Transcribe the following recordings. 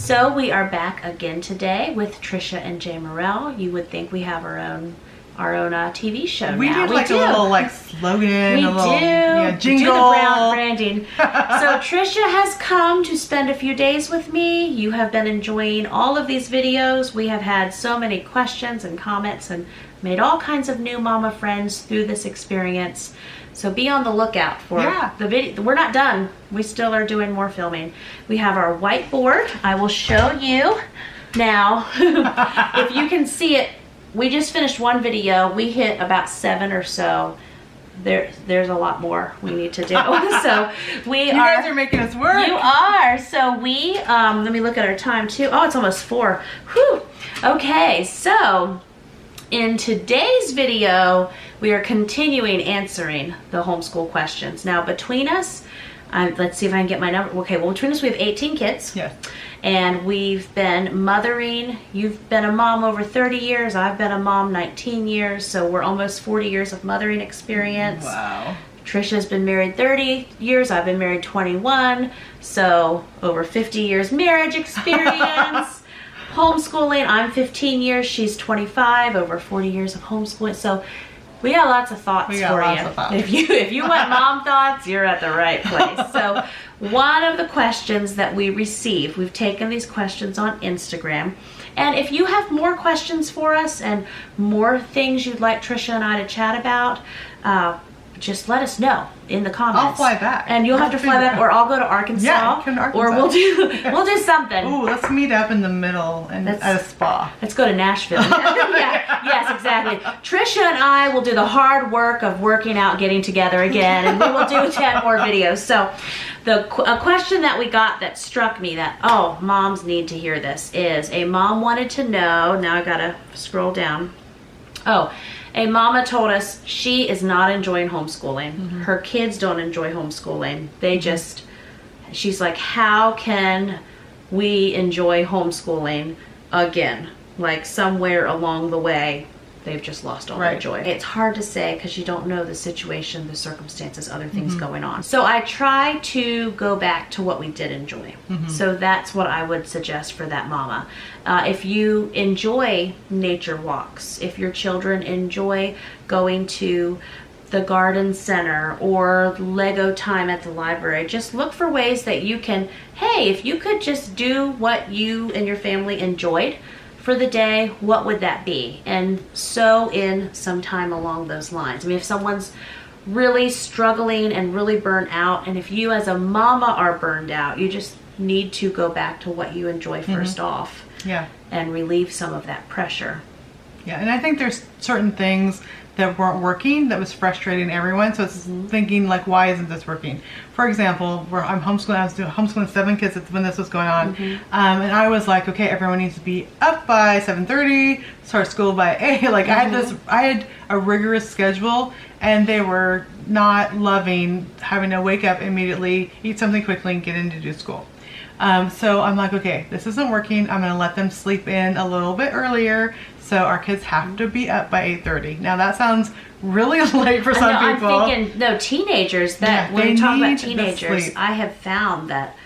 So we are back again today with Tricia and Jamerrill. You would think we have our own TV show we now. Did like a little like slogan, we a little do jingle. Do the branding. So Tricia has come to spend a few days with me. You have been enjoying all of these videos. We have had so many questions and comments and made all kinds of new mama friends through this experience. So be on the lookout for the video. We're not done. We still are doing more filming. We have our whiteboard. I will show you now. If you can see it, we just finished one video. We hit about 7 or so. There's a lot more we need to do. So you guys are making us work. You are. So we, let me look at our time too. Oh, it's almost 4. Whew. Okay, so in today's video, we are continuing answering the homeschool questions. Now, between us, let's see if I can get my number. Okay, well, between us, we have 18 kids. Yes. And we've been mothering. You've been a mom over 30 years. I've been a mom 19 years. So we're almost 40 years of mothering experience. Wow. Tricia's been married 30 years. I've been married 21. So over 50 years marriage experience. Homeschooling, I'm 15 years, she's 25, over 40 years of homeschooling. So we got lots of thoughts for you. If you want mom thoughts, you're at the right place. So one of the questions that we receive, we've taken these questions on Instagram. And if you have more questions for us and more things you'd like Tricia and I to chat about, just let us know in the comments. I'll fly back. And you'll have to fly back, or I'll go to Arkansas. Yeah, come to Arkansas. Or we'll do something. Ooh, let's meet up in the middle and at a spa. Let's go to Nashville. Yes, exactly. Tricia and I will do the hard work of working out, getting together again, and we will do 10 more videos. So a question that we got that struck me that, oh, moms need to hear this, is a mom wanted to know, now I gotta scroll down. Oh, a mama told us she is not enjoying homeschooling. Mm-hmm. Her kids don't enjoy homeschooling. They just, she's like, how can we enjoy homeschooling again? Like somewhere along the way, they've just lost all their joy. It's hard to say because you don't know the situation, the circumstances, other things going on. So I try to go back to what we did enjoy. So that's what I would suggest for that mama. If you enjoy nature walks, if your children enjoy going to the garden center or Lego time at the library, just look for ways that you can, hey, if you could just do what you and your family enjoyed for the day, what would that be? And sew in some time along those lines. I mean, if someone's really struggling and really burnt out, and if you as a mama are burned out, you just need to go back to what you enjoy first off. Yeah. And relieve some of that pressure. Yeah, and I think there's certain things that weren't working that was frustrating everyone. So it's thinking like, why isn't this working? For example, where I'm homeschooling, I was homeschooling 7 kids when this was going on. And I was like, okay, everyone needs to be up by 7:30, start school by 8. Like I had a rigorous schedule, and they were not loving having to wake up immediately, eat something quickly, and get in to do school. So I'm like, okay, this isn't working. I'm gonna let them sleep in a little bit earlier, so our kids have to be up by 8:30. Now that sounds really late for some people. I'm thinking, no, teenagers, that when we're talking about teenagers, I have found that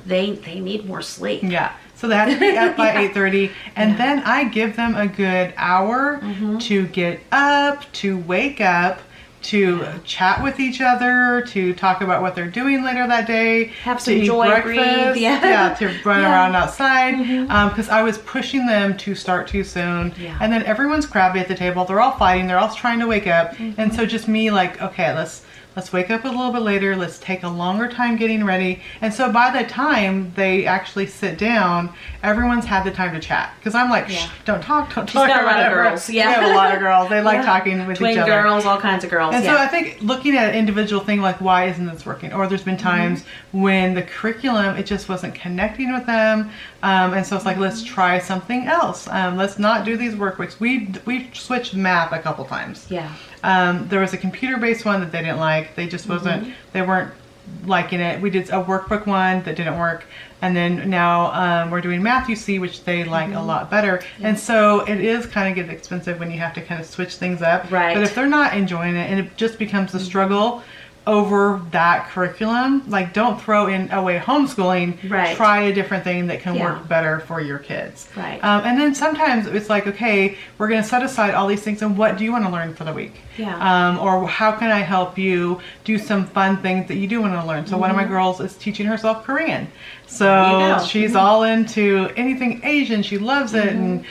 they need more sleep. Yeah, so they have to be up by 8:30, and then I give them a good hour to get up, to wake up, to chat with each other, to talk about what they're doing later that day, have some joy, breathe, to run around outside, because I was pushing them to start too soon, and then everyone's crabby at the table. They're all fighting. They're all trying to wake up, and so just me like, okay, let's wake up a little bit later. Let's take a longer time getting ready. And so by the time they actually sit down, everyone's had the time to chat. Because I'm like, shh, don't talk. She's got a lot of girls. We have a lot of girls. They like talking with each other. Twin girls, all kinds of girls. And so I think looking at an individual thing like, why isn't this working? Or there's been times when the curriculum, it just wasn't connecting with them. And so it's like, let's try something else. Let's not do these work weeks. We switched math a couple times. Yeah. There was a computer-based one that they didn't like. They just wasn't, they weren't liking it. We did a workbook one that didn't work. And then now we're doing Math UC, which they like a lot better. And so it is kind of get expensive when you have to kind of switch things up. Right. But if they're not enjoying it and it just becomes a struggle, over that curriculum. Like, don't throw in away homeschooling. Right. Try a different thing that can Yeah. work better for your kids. Right. And then sometimes it's like, okay, we're going to set aside all these things, and what do you want to learn for the week? Yeah. Or how can I help you do some fun things that you do want to learn? So one of my girls is teaching herself Korean. So she's all into anything Asian. She loves it, and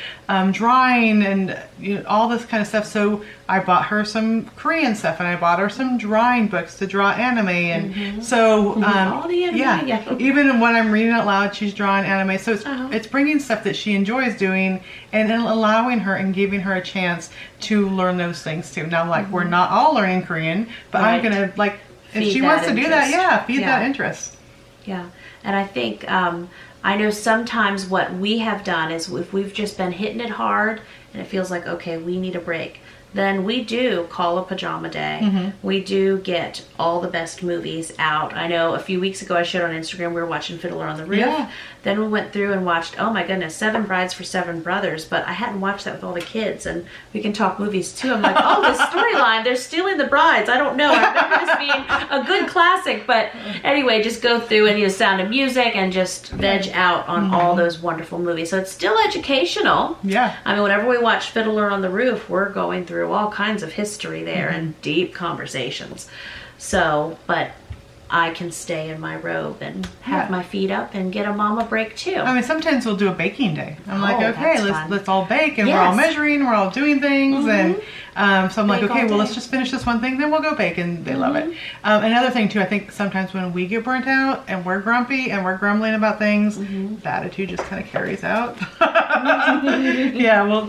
drawing and all this kind of stuff. So I bought her some Korean stuff, and I bought her some drawing books to draw anime. And so all the anime, yeah. even when I'm reading out loud, she's drawing anime. So it's bringing stuff that she enjoys doing and allowing her and giving her a chance to learn those things too. Now, like, we're not all learning Korean, but I'm gonna, like, if she wants to do that, feed that interest. Yeah. And I think, I know sometimes what we have done is if we've just been hitting it hard and it feels like, okay, we need a break, then we do call a pajama day. We do get all the best movies out. I know a few weeks ago I showed on Instagram we were watching Fiddler on the Roof. Yeah. Then we went through and watched, oh my goodness, 7 Brides for 7 Brothers, but I hadn't watched that with all the kids, and we can talk movies too. I'm like, oh, this storyline, they're stealing the brides. I don't know. I remember this being a good classic, but anyway, just go through and Sound of Music and just veg out on all those wonderful movies. So it's still educational. Yeah. I mean, whenever we watch Fiddler on the Roof, we're going through all kinds of history there and deep conversations. So, but I can stay in my robe and have my feet up and get a mama break too. I mean, sometimes we'll do a baking day. I'm like, okay, that's fun. let's all bake, and we're all measuring, we're all doing things, and so I'm like, Bake okay, all well, day. let's just finish this one thing, then we'll go bake, and they love it. Another thing too, I think sometimes when we get burnt out and we're grumpy and we're grumbling about things, the attitude just kind of carries out. Yeah, well,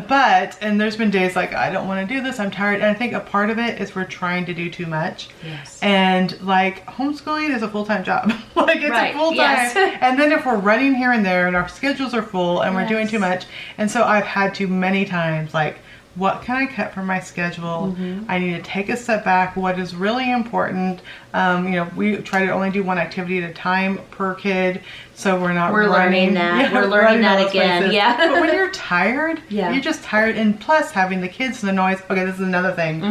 but there's been days like, I don't want to do this, I'm tired, and I think a part of it is we're trying to do too much. Yes. And like, homeschooling is a full-time job. Like, it's a full-time. Yes. And then if we're running here and there and our schedules are full and we're doing too much, and so I've had to many times, like, what can I cut from my schedule? I need to take a step back. What is really important? We try to only do one activity at a time per kid, so we're not We're running. learning that. Yeah, We're learning that all those again. places. Yeah. But when you're tired, Yeah. you're just tired, and plus having the kids and the noise. Okay, this is another thing.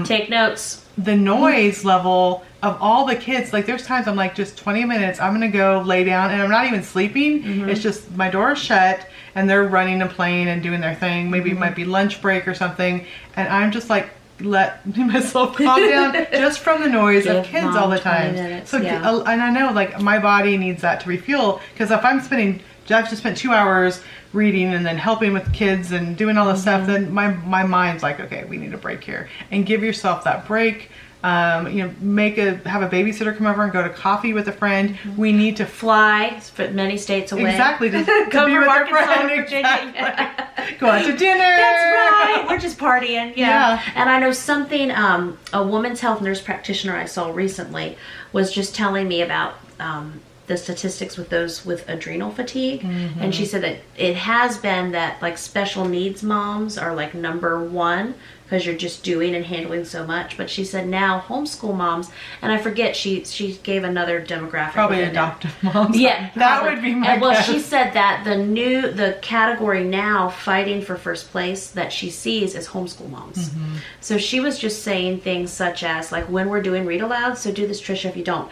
Take notes. The noise level of all the kids, like, there's times I'm like, just 20 minutes, I'm gonna go lay down, and I'm not even sleeping. It's just my door is shut and they're running and playing and doing their thing. Maybe it might be lunch break or something, and I'm just like, let myself calm down just from the noise of kids Mom all the 20 time. minutes, So yeah. and I know, like, my body needs that to refuel, because if I've just spent 2 hours reading and then helping with kids and doing all this stuff, then my mind's like, okay, we need a break here. And give yourself that break. Have a babysitter come over and go to coffee with a friend. We need to Fly for many states away. exactly to Go be from with a Arkansas friend. to Virginia. Exactly. Go out to dinner. That's right. We're just partying. Yeah. And I know something, a woman's health nurse practitioner I saw recently was just telling me about the statistics with those with adrenal fatigue. And she said that it has been that, like, special needs moms are like #1 because you're just doing and handling so much. But she said now homeschool moms, and I forget, she gave another demographic. Probably within adoptive moms. Yeah, that probably. would be my And, well, guess. she said that the category now fighting for first place that she sees is homeschool moms. So she was just saying things such as, like, when we're doing read alouds, so do this, Tricia, if you don't,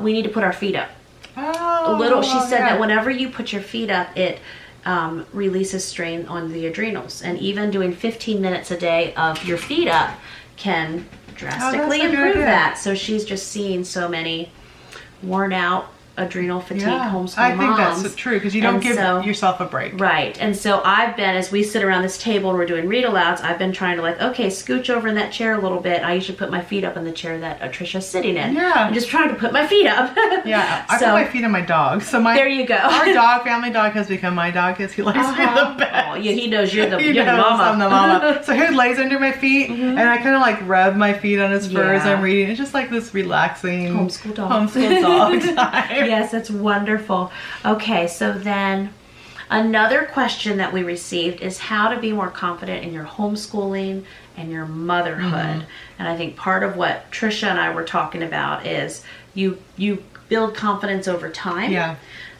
we need to put our feet up. She said that whenever you put your feet up, it releases strain on the adrenals, and even doing 15 minutes a day of your feet up can drastically improve that. So she's just seeing so many worn out, adrenal fatigue homeschool I think moms. that's true, because you don't give yourself a break. Right. And so I've been, as we sit around this table and we're doing read alouds, I've been trying to, like, okay, scooch over in that chair a little bit. I usually put my feet up in the chair that Tricia's sitting in. Yeah. I'm just trying to put my feet up. Yeah, I put my feet on my dog. So there you go. Our family dog has become my dog, because he likes me the best. Oh, yeah, he knows you're the He knows mama. I'm the mama. So he lays under my feet, and I kind of, like, rub my feet on his fur as I'm reading. It's just like this relaxing Homeschool dog. Homeschool dog time. Yes, that's wonderful. Okay, so then another question that we received is how to be more confident in your homeschooling and your motherhood. And I think part of what Tricia and I were talking about is you build confidence over time. Yeah.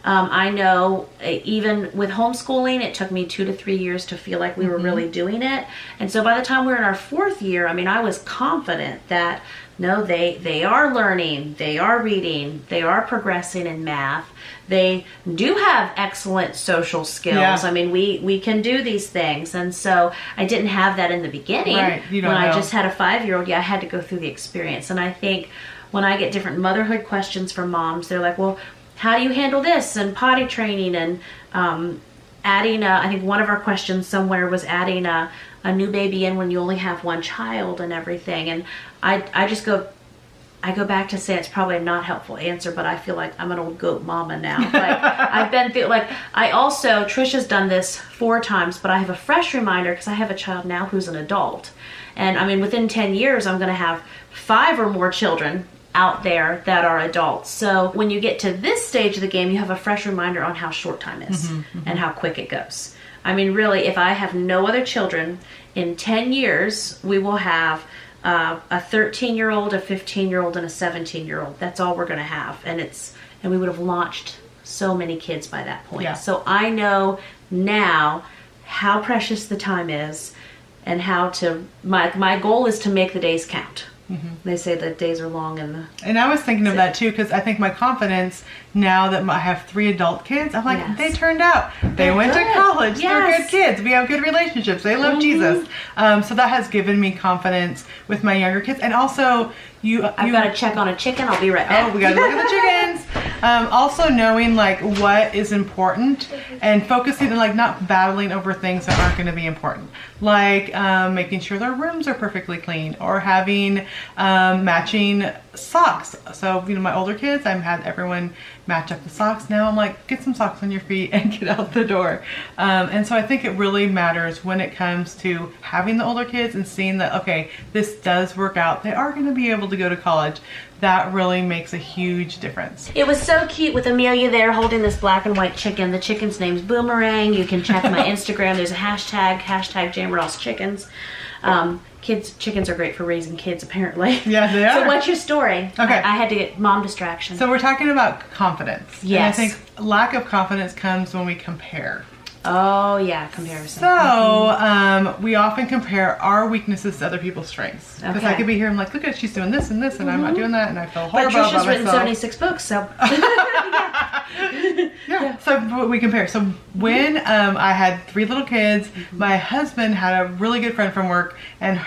I know even with homeschooling, it took me 2 to 3 years to feel like we were really doing it. And so by the time we were in our 4th year, I mean, I was confident that no, they are learning, they are reading, they are progressing in math. They do have excellent social skills. Yeah. I mean, we can do these things. And so I didn't have that in the beginning. Right. You don't when know. I just had a 5-year-old, I had to go through the experience. And I think when I get different motherhood questions from moms, they're like, well, how do you handle this? And potty training and adding, I think one of our questions somewhere was adding a new baby in when you only have one child and everything. And I just go back to say it's probably a not helpful answer, but I feel like I'm an old goat mama now. Like I've been through, like I also, Tricia's done this 4 times, but I have a fresh reminder because I have a child now who's an adult. And I mean, within 10 years, I'm going to have 5 or more children out there that are adults. So when you get to this stage of the game, you have a fresh reminder on how short time is and how quick it goes. I mean, really, if I have no other children, in 10 years, we will have a 13-year-old, a 15-year-old, and a 17-year-old. That's all we're going to have. And we would have launched so many kids by that point. Yeah. So I know now how precious the time is and how to, my goal is to make the days count. They say that days are long and I was thinking of that too, because I think my confidence now that I have 3 adult kids, I'm like, Yes. they turned out, they went to good. college, they're Yes. good kids, we have good relationships, they love Jesus. So that has given me confidence with my younger kids. And also I've got to check on a chicken. I'll be right back. Oh, we gotta look at the chickens. Also knowing like what is important and focusing and like not battling over things that aren't going to be important. Like making sure their rooms are perfectly clean or having matching socks. So, you know, my older kids, I've had everyone match up the socks. Now I'm like, get some socks on your feet and get out the door. And so I think it really matters when it comes to having the older kids and seeing that, okay, this does work out. They are going to be able to go to college. That really makes a huge difference. It was so cute with Amelia there holding this black and white chicken. The chicken's name's Boomerang. You can check my Instagram. There's a hashtag Jamerrill's chickens. Chickens are great for raising kids, apparently. Yeah, they are. So what's your story? Okay. I had to get mom distraction. So we're talking about confidence. Yes. And I think lack of confidence comes when we compare. Oh, yeah, comparison. So we often compare our weaknesses to other people's strengths. Because I Okay. could be here, I'm like, look at she's doing this and this, and I'm not doing that, and I feel But horrible about Tricia's written myself. 76 books, so. Yeah. So we compare. So when I had 3 little kids, my husband had a really good friend from work, and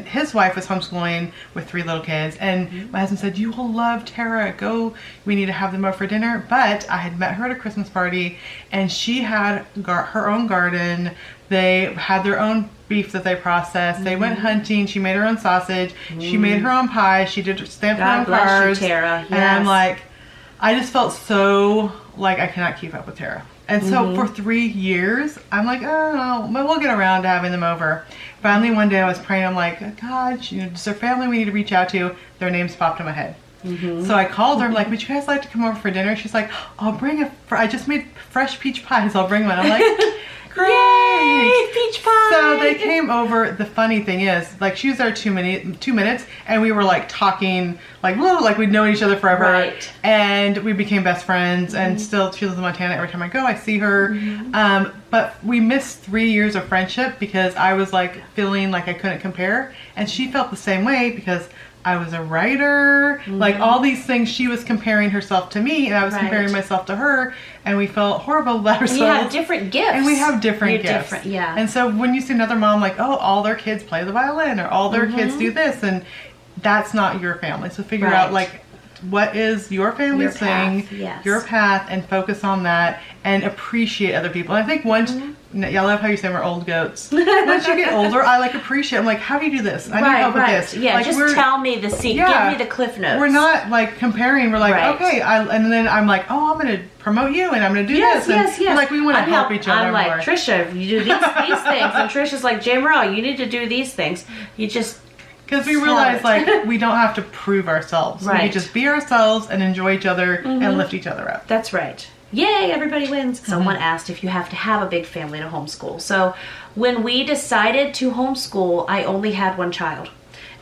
his wife was homeschooling with 3 little kids. And my husband said, "You will love Tara. Go. We need to have them over for dinner." But I had met her at a Christmas party, and she had her own garden. They had their own beef that they processed. They went hunting. She made her own sausage. She made her own pie. She did stamp her God own bless cards. you, Tara. And I'm Yes. like, I just felt so like I cannot keep up with Tara. And so for 3 years, I'm like, oh, we'll get around to having them over. Finally, one day I was praying. I'm like, God, you know, just our family we need to reach out to. Their names popped in my head. So I called her. I'm like, would you guys like to come over for dinner? She's like, I'll bring I just made fresh peach pies. I'll bring one. I'm like, great. Yay, peach pie. So they came over. The funny thing is, like, she was there 2 minutes, and we were like talking, like, whoa, like we'd known each other forever. Right. And we became best friends. And still, she lives in Montana. Every time I go, I see her. But we missed 3 years of friendship because I was like feeling like I couldn't compare, and she felt the same way because I was a writer, like all these things. She was comparing herself to me, and I was comparing myself to her, and we felt horrible about ourselves. And you have different gifts. And we have different gifts. Different, yeah. And so when you see another mom like, oh, all their kids play the violin, or all their kids do this, and that's not your family. So figure out like, what is your family's thing, your path, and focus on that, and appreciate other people. And I think once, I love how you say we're old goats. Once you get older, I like appreciate. I'm like, how do you do this? I need help with this. Yeah, like, just tell me the secret. Give me the cliff notes. We're not like comparing. We're like, okay, and then I'm like, oh, I'm going to promote you, and I'm going to do this. And like, we want to help each other more. I'm like, Tricia, you do these things. And Tricia's like, Jamerrill, you need to do these things. You just... Because we realize, like, we don't have to prove ourselves. We can just be ourselves and enjoy each other and lift each other up. That's right. Yay, everybody wins. Someone asked if you have to have a big family to homeschool. So when we decided to homeschool, I only had one child.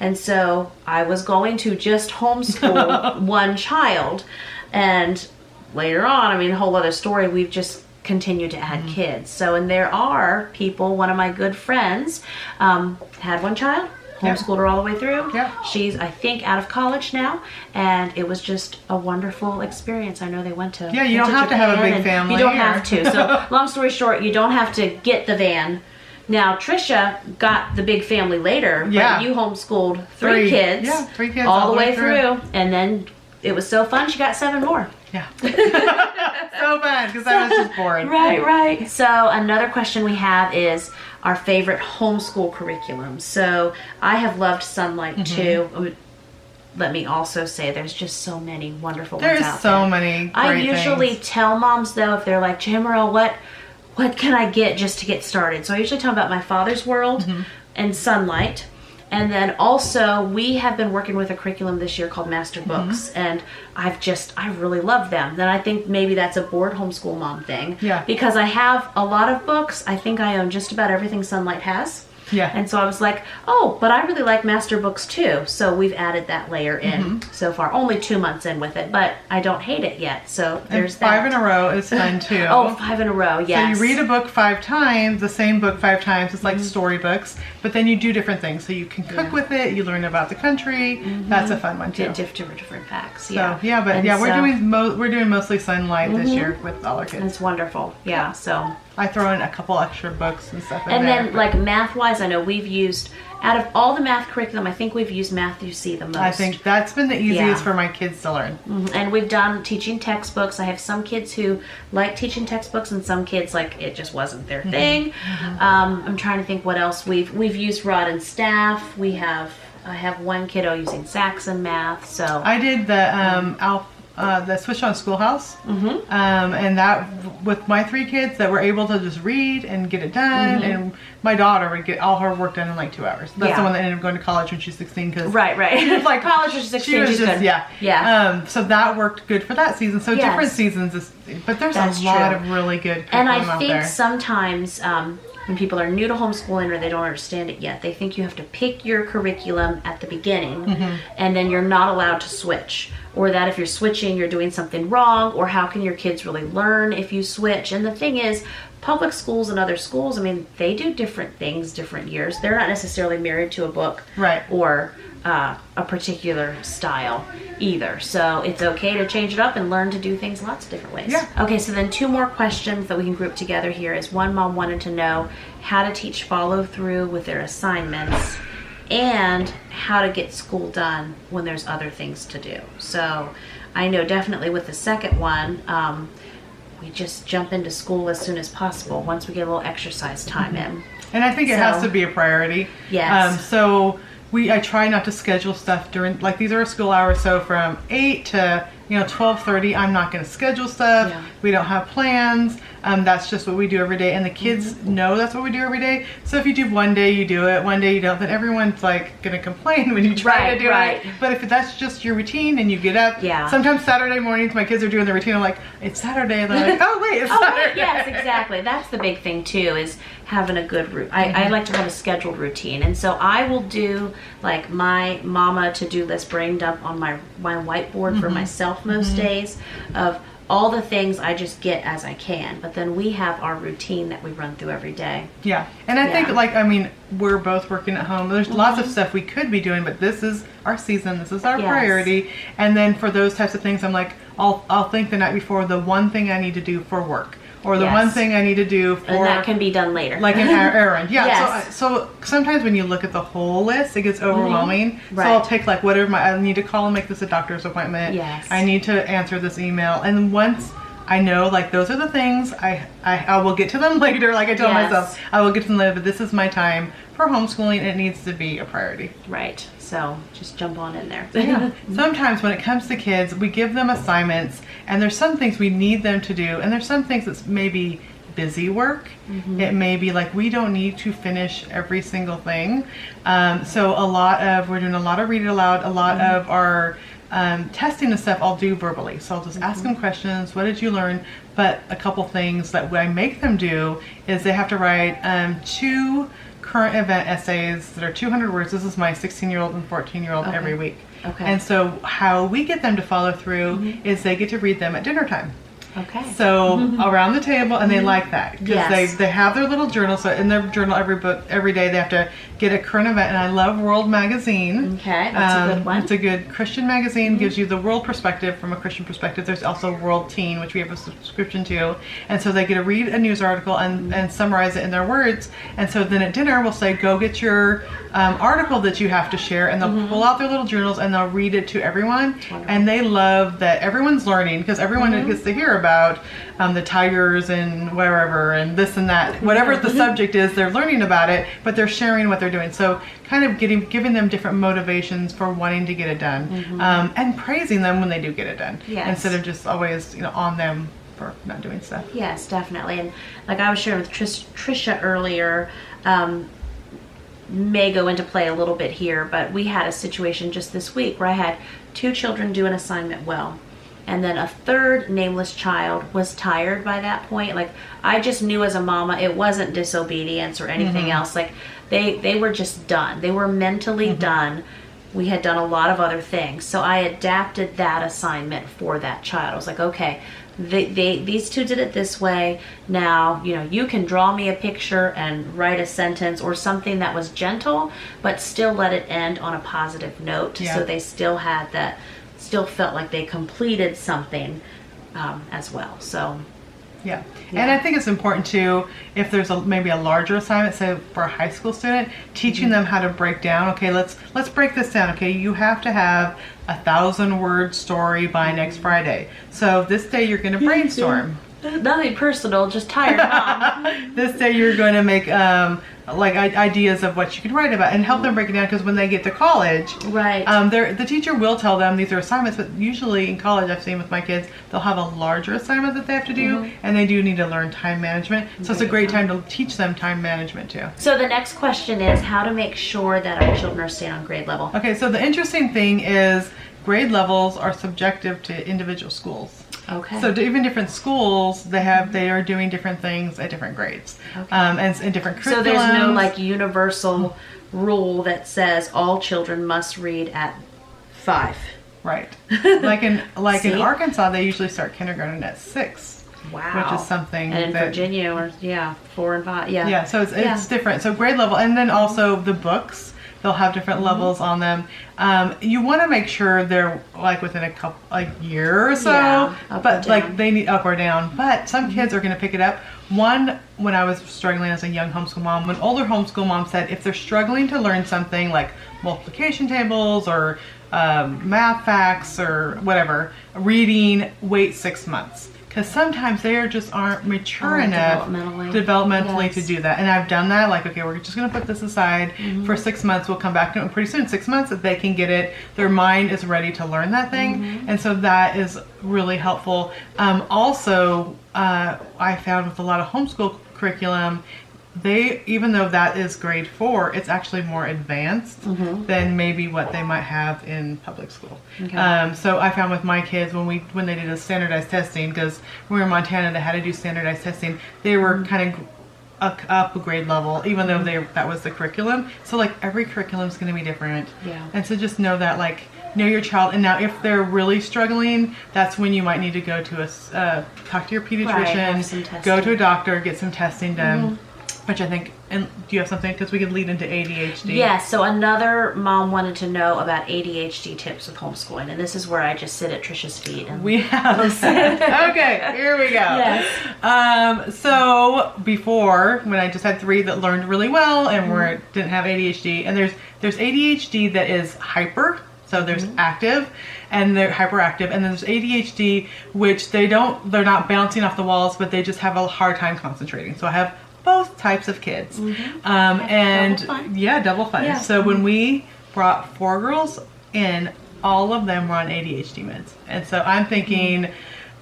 And so I was going to just homeschool one child. And later on, I mean, a whole other story, we've just continued to add kids. So, and there are people, one of my good friends had one child, homeschooled her all the way through. Yeah. She's, I think, out of college now, and it was just a wonderful experience. I know they went to Yeah, you don't have to have a big family. You don't here. have to. So, long story short, you don't have to get the van. Now, Tricia got the big family later, Yeah. but you homeschooled three kids. Yeah, 3 kids all the way through. And then it was so fun, she got 7 more. Yeah. So fun, because I was just bored. Right. So another question we have is our favorite homeschool curriculum. So I have loved Sunlight too. Let me also say there's just so many wonderful ones out there. There's so many great I usually things. tell moms though, if they're like, Jamerrill, what can I get just to get started? So I usually tell them about My Father's World and Sunlight. And then also we have been working with a curriculum this year called Master Books, and I really love them. Then I think maybe that's a bored homeschool mom thing. Yeah. Because I have a lot of books. I think I own just about everything Sunlight has. Yeah. And so I was like, oh, but I really like Master Books too. So we've added that layer in so far. Only 2 months in with it, but I don't hate it yet. So there's and 5 in a row is fun too. Oh, 5 in a row, yes. So you read a book 5 times, the same book 5 times. It's like storybooks, but then you do different things. So you can cook with it. You learn about the country. That's a fun one too. Different facts. So Yeah. we're doing mostly Sunlight this year with all our kids. It's wonderful. Yeah. So. I throw in a couple extra books and stuff in And there. then, like, math-wise, I know we've used, out of all the math curriculum, I think we've used Math You See the most. I think that's been the easiest Yeah. for my kids to learn. And we've done teaching textbooks. I have some kids who like teaching textbooks, and some kids, like, it just wasn't their thing. I'm trying to think what else we've used Rod and Staff. I have one kiddo using Saxon math, so. I did the Switch on Schoolhouse, and that with my 3 kids that were able to just read and get it done, and my daughter would get all her work done in like 2 hours. That's the one that ended up going to college when she's 16. Because Right. like college was 16. she was just good. yeah. So that worked good for that season. So different seasons, but there's That's a lot true. of really good And curriculum I out think there. sometimes when people are new to homeschooling or they don't understand it yet, they think you have to pick your curriculum at the beginning and then you're not allowed to switch. Or that if you're switching, you're doing something wrong, or how can your kids really learn if you switch? And the thing is, public schools and other schools, I mean, they do different things different years. They're not necessarily married to a book or a particular style either. So it's okay to change it up and learn to do things lots of different ways. Yeah. Okay, so then 2 more questions that we can group together here is one mom wanted to know how to teach follow through with their assignments and how to get school done when there's other things to do. So I know definitely with the second one, we just jump into school as soon as possible once we get a little exercise time in. And I think it has to be a priority. Yes. So I try not to schedule stuff during, like, these are our school hours, so from 8 to 12:30, I'm not going to schedule stuff. Yeah. We don't have plans. That's just what we do every day, and the kids know that's what we do every day. So if you do one day, you do it. One day you don't, then everyone's like going to complain when you try to do it. But if that's just your routine and you get up, sometimes Saturday mornings my kids are doing the routine. I'm like, it's Saturday. They're like, oh wait, it's Saturday. Yes, exactly. That's the big thing too, is having a good routine. I like to have a scheduled routine, and so I will do like my mama to-do list brain dump on my whiteboard for myself most days of all the things I just get as I can, but then we have our routine that we run through every day. Yeah, and I think, like, I mean, we're both working at home. There's lots of stuff we could be doing, but this is our season. This is our priority. And then for those types of things, I'm like, I'll think the night before the one thing I need to do for work. Or the one thing I need to do for... And that can be done later. Like an errand. Yeah. So sometimes when you look at the whole list, it gets overwhelming. So I'll take like whatever I need to call and make this a doctor's appointment. Yes. I need to answer this email. And then once I know, like, those are the things, I will get to them later. Like I tell myself, I will get to them later, but this is my time for homeschooling. It needs to be a priority. Right. So just jump on in there. Sometimes when it comes to kids, we give them assignments, and there's some things we need them to do, and there's some things that's maybe busy work. It may be like we don't need to finish every single thing. So we're doing a lot of read it aloud, a lot of our testing and stuff I'll do verbally. So I'll just ask them questions. What did you learn? But a couple things that I make them do is they have to write 2 current event essays that are 200 words. This is my 16-year-old and 14-year-old every week. And so how we get them to follow through is they get to read them at dinner time. Okay. So around the table, and they like that because Yes. they have their little journal. So in their journal, every day they have to get a current event. And I love World Magazine. Okay, that's a good one. It's a good Christian magazine. Gives you the world perspective from a Christian perspective. There's also World Teen, which we have a subscription to, and so they get to read a news article and summarize it in their words. And so then at dinner we'll say, go get your article that you have to share, and they'll pull out their little journals and they'll read it to everyone. And they love that everyone's learning because everyone gets to hear about the tigers and wherever and this and that, whatever the subject is, they're learning about it, but they're sharing what they're doing. So kind of giving them different motivations for wanting to get it done, and praising them when they do get it done, instead of just always on them for not doing stuff. Yes, definitely. And like I was sharing with Tricia earlier, may go into play a little bit here, but we had a situation just this week where I had 2 children do an assignment well, and then a third nameless child was tired by that point. Like, I just knew as a mama it wasn't disobedience or anything else. Like, they were just done. They were mentally done. We had done a lot of other things, so I adapted that assignment for that child. I was like, okay, these 2 did it this way. Now, you can draw me a picture and write a sentence or something that was gentle, but still let it end on a positive note. Yeah. So they still had that, still felt like they completed something as well. So Yeah. And I think it's important too, if there's maybe a larger assignment, say for a high school student, teaching them how to break down. Okay, let's break this down. Okay, you have to have 1,000-word story by next Friday. So this day you're going to brainstorm. Nothing personal, just tired mom. This day you're going to make ideas of what you can write about and help them break it down, because when they get to college, Right. The teacher will tell them these are assignments, but usually in college, I've seen with my kids, they'll have a larger assignment that they have to do, and they do need to learn time management. So it's a great time to teach them time management too. So the next question is how to make sure that our children are staying on grade level. Okay, so the interesting thing is grade levels are subjective to individual schools. Okay. So even different schools, they are doing different things at different grades, and in different curriculums. So there's no like universal rule that says all children must read at 5. Right. Like in See? Arkansas, they usually start kindergarten at 6. Wow. Which is something. And in Virginia, 4 and 5. Yeah. Yeah. So it's different. So grade level, and then also the books. They'll have different levels on them. You want to make sure they're like within a year or so, but like they need up or down. But some kids are going to pick it up. When I was struggling as a young homeschool mom, an older homeschool mom said if they're struggling to learn something like multiplication tables or math facts or whatever, reading, wait 6 months. Because sometimes they just aren't mature enough developmentally to do that. And I've done that. Like, okay, we're just going to put this aside for 6 months. We'll come back to it. And pretty soon, 6 months, if they can get it, their mind is ready to learn that thing. And so that is really helpful. Also, I found with a lot of homeschool curriculum, even though that is grade 4, it's actually more advanced than maybe what they might have in public school. Okay. So I found with my kids when they did a standardized testing, because when we were in Montana, they had to do standardized testing. They were kind of up a grade level, even though that was the curriculum. So like every curriculum is going to be different. Yeah. And so just know that, like, know your child. And now if they're really struggling, that's when you might need to go to talk to your pediatrician, go to a doctor, get some testing done. Which I think, and do you have something? Because we could lead into ADHD. Yes, so another mom wanted to know about ADHD tips with homeschooling, and this is where I just sit at Tricia's feet. And we have. Okay, here we go. Yes. So before, when I just had 3 that learned really well and didn't have ADHD, and there's ADHD that is hyper. So there's active, and they're hyperactive, and then there's ADHD, which they're not bouncing off the walls, but they just have a hard time concentrating. So I have both types of kids. And double fun. Double fun. Yeah. So when we brought 4 girls in, all of them were on ADHD meds. And so I'm thinking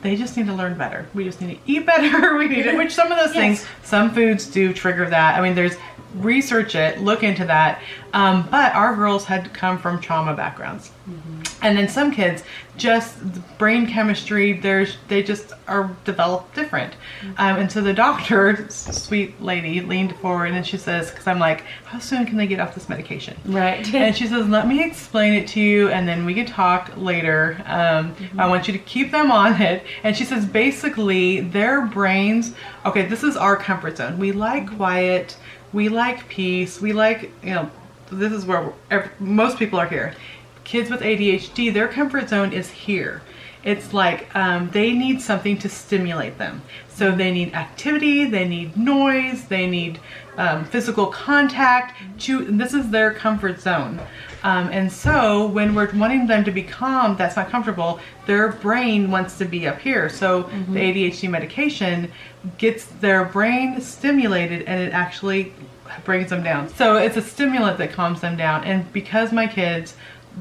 they just need to learn better. We just need to eat better. Which some of those things, some foods do trigger that. I mean, research it, look into that. But our girls had come from trauma backgrounds. And then some kids, just the brain chemistry, they just are developed different. And so the doctor, sweet lady, leaned forward and she says, because I'm like, how soon can they get off this medication? Right. And she says, let me explain it to you and then we can talk later. I want you to keep them on it. And she says, basically, their brains, okay, this is our comfort zone. We like quiet, we like peace, we like, this is where most people are here. Kids with ADHD, their comfort zone is here. It's like they need something to stimulate them. So they need activity, they need noise, they need physical contact. This is their comfort zone. And so when we're wanting them to be calm, that's not comfortable, their brain wants to be up here. So the ADHD medication gets their brain stimulated and it actually brings them down. So it's a stimulant that calms them down. And because my kids,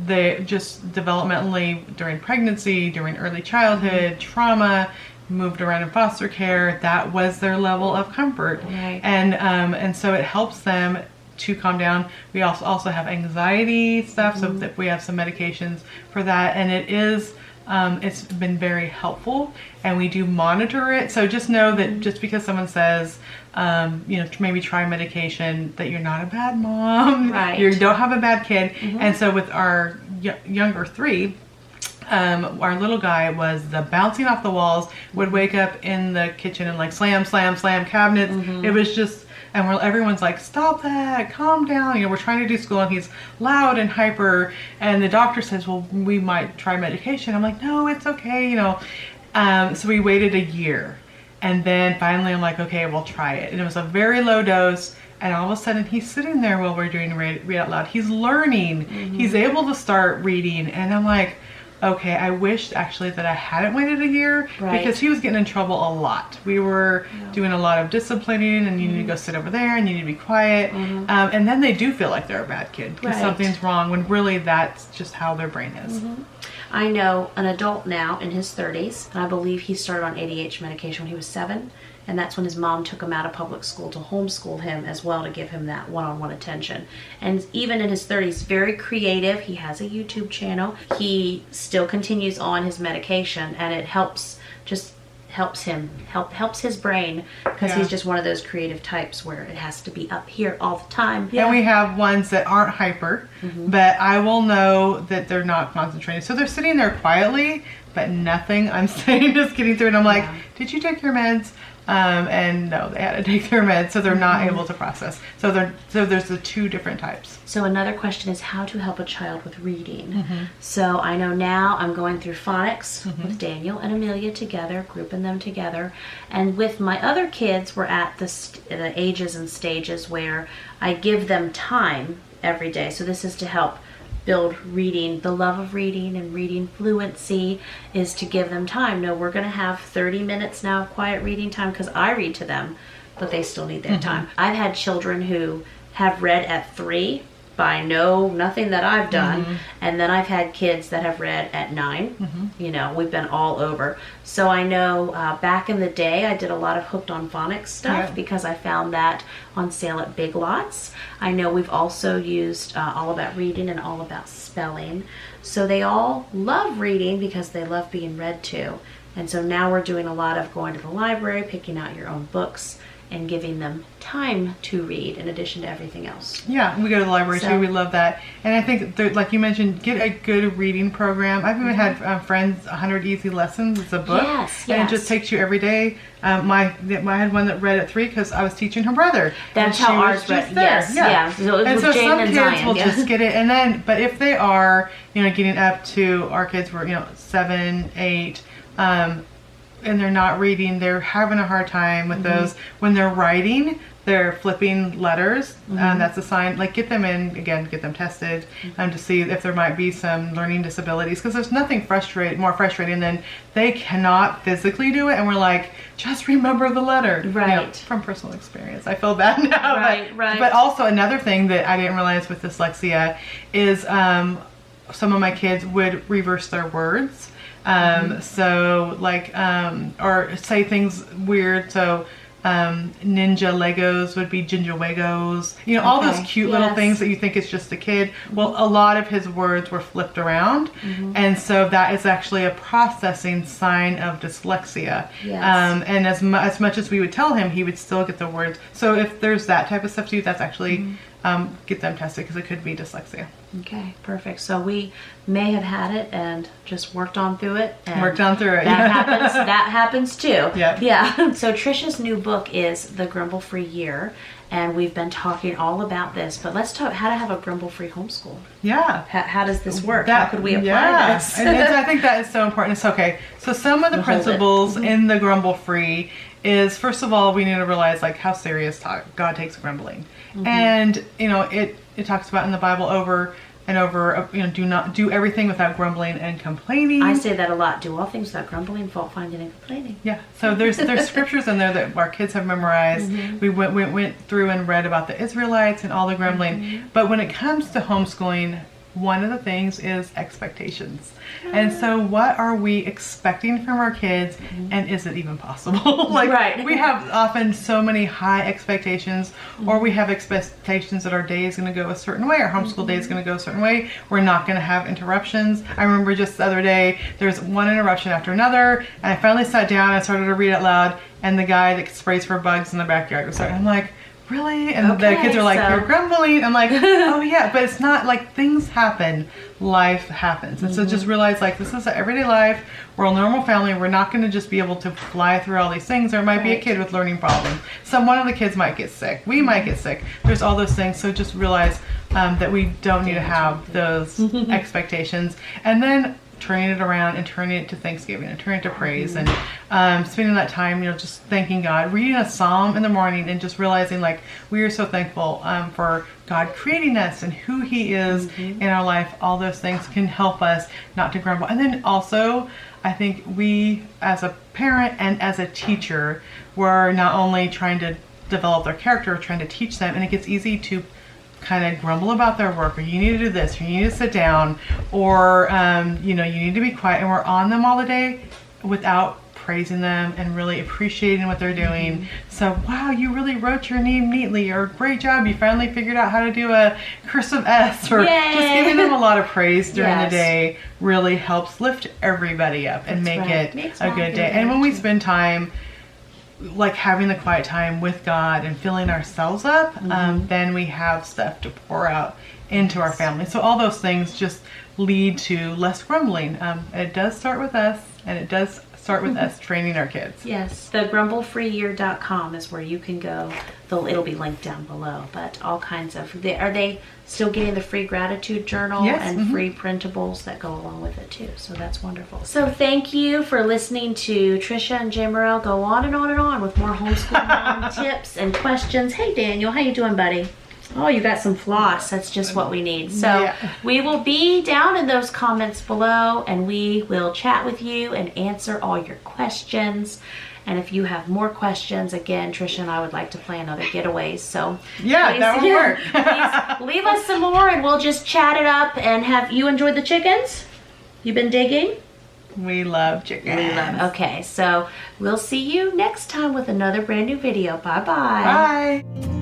they just developmentally during pregnancy, during early childhood, trauma, moved around in foster care, that was their level of comfort. Right. And so it helps them to calm down. We also have anxiety stuff, so that we have some medications for that, and it is it's been very helpful, and we do monitor it. So just know that just because someone says maybe try medication, that you're not a bad mom. Right. You don't have a bad kid. And so with our younger 3, our little guy was the bouncing off the walls, would wake up in the kitchen and like slam cabinets. It was just, and everyone's like, stop that, calm down. We're trying to do school and he's loud and hyper. And the doctor says, well, we might try medication. I'm like, no, it's okay. So we waited a year. And then finally I'm like, okay, we'll try it. And it was a very low dose. And all of a sudden he's sitting there while we're doing read out loud. He's learning. He's able to start reading. And I'm like, okay, I wish actually that I hadn't waited a year, because he was getting in trouble a lot. We were doing a lot of disciplining, and you need to go sit over there and you need to be quiet. And then they do feel like they're a bad kid because something's wrong, when really that's just how their brain is. I know an adult now in his 30s, and I believe he started on ADHD medication when he was 7. And that's when his mom took him out of public school to homeschool him as well, to give him that one-on-one attention. And even in his 30s, very creative. He has a YouTube channel. He still continues on his medication, and it helps his brain, because he's just one of those creative types where it has to be up here all the time. And we have ones that aren't hyper, but I will know that they're not concentrating. So they're sitting there quietly, but nothing I'm saying is getting through. And I'm like, did you take your meds? And no, they had to take their meds, so they're not able to process. So there's the 2 different types. So another question is how to help a child with reading. So I know now I'm going through phonics with Daniel and Amelia together, grouping them together. And with my other kids, we're at the ages and stages where I give them time every day. So this is to help build reading, the love of reading and reading fluency, is to give them time. No, we're going to have 30 minutes now of quiet reading time, because I read to them, but they still need their time. I've had children who have read at 3 by nothing that I've done, and then I've had kids that have read at 9. We've been all over. So I know back in the day I did a lot of hooked on phonics stuff, because I found that on sale at Big Lots. I know we've also used All About Reading and All About Spelling. So they all love reading because they love being read to. And so now we're doing a lot of going to the library, picking out your own books, and giving them time to read in addition to everything else. Yeah, we go to the library too. We love that. And I think, like you mentioned, get a good reading program. I've even had friends, 100 Easy Lessons. It's a book. And it just takes you every day. I had one that read at 3 because I was teaching her brother. That's how ours read. Yes. So and so some kids will just get it. And then, but if they are, getting up to, our kids were, 7, 8, and they're not reading, they're having a hard time with those. When they're writing, they're flipping letters. That's a sign. Like, get them in, again, get them tested to see if there might be some learning disabilities, because there's nothing more frustrating than they cannot physically do it, and we're like, just remember the letter. From personal experience. I feel bad now. But also another thing that I didn't realize with dyslexia is some of my kids would reverse their words. So like, or say things weird. So ninja Legos would be Gingerwegos. You know, all those cute little things that you think is just a kid. Well, a lot of his words were flipped around. And so that is actually a processing sign of dyslexia. And as much as we would tell him, he would still get the words. So if there's that type of stuff too, that's actually get them tested because it could be dyslexia. Okay, perfect. So we may have had it and just worked on through it. And worked on through it. That happens. That happens too. Yeah. So Tricia's new book is The Grumble-Free Year, and we've been talking all about this. But let's talk how to have a grumble-free homeschool. Yeah. How does this work? How could we apply this? And I think that is so important. It's okay. So some of the principles in the grumble-free is, first of all, we need to realize like how serious God takes grumbling. And you know, it talks about in the Bible over and over, you know, do not do everything without grumbling and complaining. I say that a lot. Do all things without grumbling, fault finding, and complaining. Yeah. So there's scriptures in there that our kids have memorized. We went through and read about the Israelites and all the grumbling. But when it comes to homeschooling, one of the things is expectations. And so what are we expecting from our kids, and is it even possible? Like we have often so many high expectations, or we have expectations that our day is going to go a certain way, our homeschool day is going to go a certain way, we're not going to have interruptions. I remember just the other day, there's one interruption after another, and I finally sat down and started to read out loud, and the guy that sprays for bugs in the backyard was starting. I'm like, really? And the kids are like, you're grumbling. I'm like, oh yeah, but it's not like things happen. Life happens. And so just realize like this is an everyday life. We're a normal family. We're not going to just be able to fly through all these things. There might be a kid with learning problems. One of the kids might get sick. We might get sick. There's all those things. So just realize that we don't need to have those expectations. And then turning it around and turning it to Thanksgiving and turning it to praise and spending that time, you know, just thanking God, reading a psalm in the morning and just realizing like we are so thankful for God creating us and who He is in our life. All those things can help us not to grumble. And then also, I think we as a parent and as a teacher, we're not only trying to develop their character, we're trying to teach them, and it gets easy to kind of grumble about their work, or you need to do this, or you need to sit down, or you know, you need to be quiet, and we're on them all the day without praising them and really appreciating what they're doing. So, wow, you really wrote your name neatly, or great job, you finally figured out how to do a cursive S, or just giving them a lot of praise during the day really helps lift everybody up and make it a good day. And when we spend time like having the quiet time with God and filling ourselves up, then we have stuff to pour out into our family. So all those things just lead to less grumbling. It does start with us, and it does start with us training our kids. Yes, the grumblefreeyear.com is where you can go. It'll be linked down below, but all kinds of, are they still getting the free gratitude journal and free printables that go along with it too? So that's wonderful. So thank you for listening to Tricia and Jamerrill go on and on and on with more homeschool tips and questions. Hey Daniel, how you doing, buddy? Oh, you got some floss. That's just what we need. So we will be down in those comments below, and we will chat with you and answer all your questions. And if you have more questions, again, Tricia and I would like to plan other getaways. So that would work. Please leave us some more, and we'll just chat it up. And have you enjoyed the chickens? You been digging? We love chickens. We love. Okay, so we'll see you next time with another brand new video. Bye-bye. Bye.